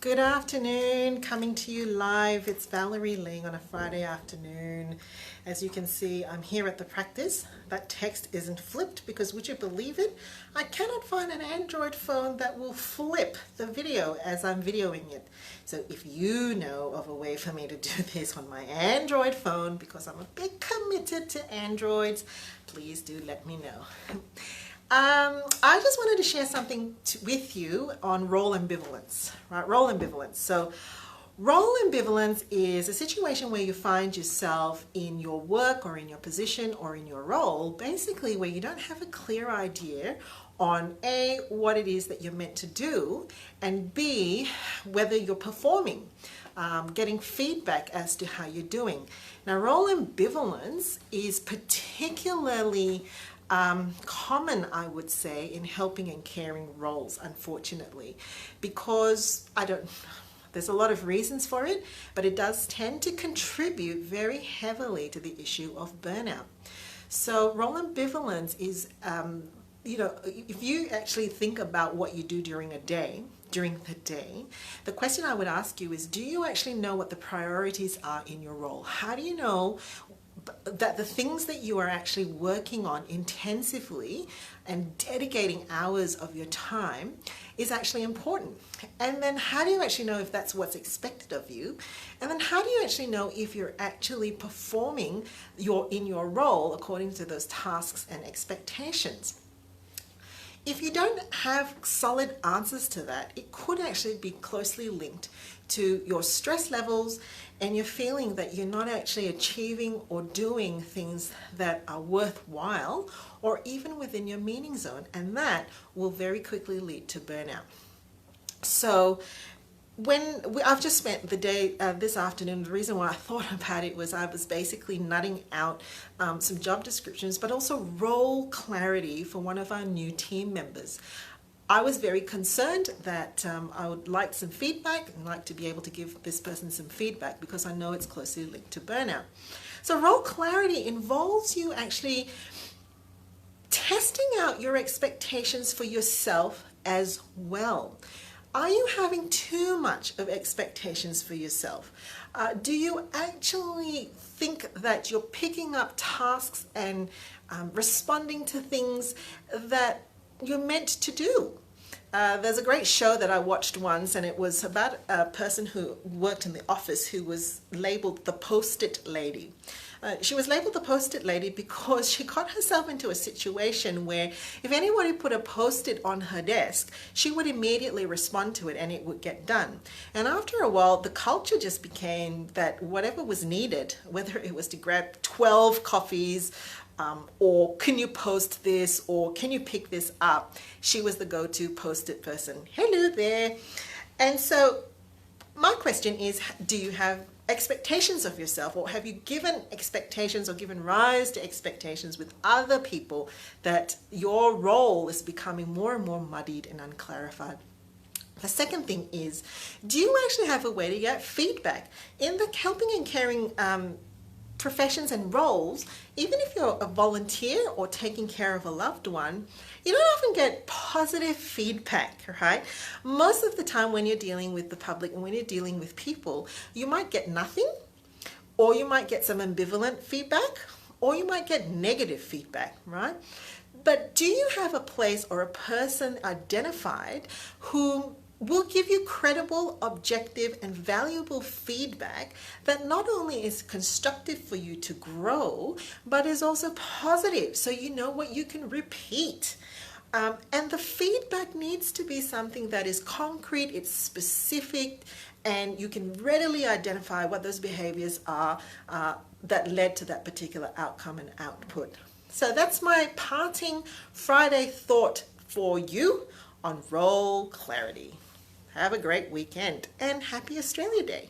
Good afternoon, coming to you live. It's Valerie Ling on a Friday afternoon. As you can see, I'm here at the practice. That text isn't flipped because, would you believe it, I cannot find an Android phone that will flip the video as I'm videoing it. So if you know of a way for me to do this on my Android phone, because I'm a bit committed to Androids, please do let me know. I just wanted to share something with you on role ambivalence, right? Role ambivalence. So role ambivalence is a situation where you find yourself in your work or in your position or in your role, basically where you don't have a clear idea on A, what it is that you're meant to do, and B, whether you're performing, getting feedback as to how you're doing. Now, role ambivalence is particularly common, I would say, in helping and caring roles, unfortunately, because there's a lot of reasons for it, but it does tend to contribute very heavily to the issue of burnout. So role ambivalence is, if you actually think about what you do during the day, the question I would ask you is, do you actually know what the priorities are in your role? How do you know that the things that you are actually working on intensively and dedicating hours of your time is actually important? And then how do you actually know if that's what's expected of you? And then how do you actually know if you're actually performing in your role according to those tasks and expectations? If you don't have solid answers to that, it could actually be closely linked to your stress levels and your feeling that you're not actually achieving or doing things that are worthwhile or even within your meaning zone, and that will very quickly lead to burnout. So I've just spent the day this afternoon, the reason why I thought about it was I was basically nutting out some job descriptions, but also role clarity for one of our new team members. I was very concerned that I would like some feedback and like to be able to give this person some feedback because I know it's closely linked to burnout. So role clarity involves you actually testing out your expectations for yourself as well. Are you having too much of expectations for yourself? Do you actually think that you're picking up tasks and responding to things that you're meant to do? There's a great show that I watched once, and it was about a person who worked in the office who was labeled the Post-it lady. She was labeled the Post-it lady because she got herself into a situation where if anybody put a Post-it on her desk, she would immediately respond to it and it would get done. And after a while, the culture just became that whatever was needed, whether it was to grab 12 coffees, or can you post this, or can you pick this up, she was the go-to Post-it person. Hello there. And so my question is, do you have expectations of yourself, or have you given expectations or given rise to expectations with other people that your role is becoming more and more muddied and unclarified? The second thing is, do you actually have a way to get feedback? In the helping and caring professions and roles, even if you're a volunteer or taking care of a loved one, you don't often get positive feedback, right? Most of the time when you're dealing with the public and when you're dealing with people, you might get nothing, or you might get some ambivalent feedback, or you might get negative feedback, right? But do you have a place or a person identified who will give you credible, objective, and valuable feedback that not only is constructive for you to grow, but is also positive, so you know what you can repeat? And the feedback needs to be something that is concrete, it's specific, and you can readily identify what those behaviors are that led to that particular outcome and output. So that's my parting Friday thought for you on role clarity. Have a great weekend and happy Australia Day.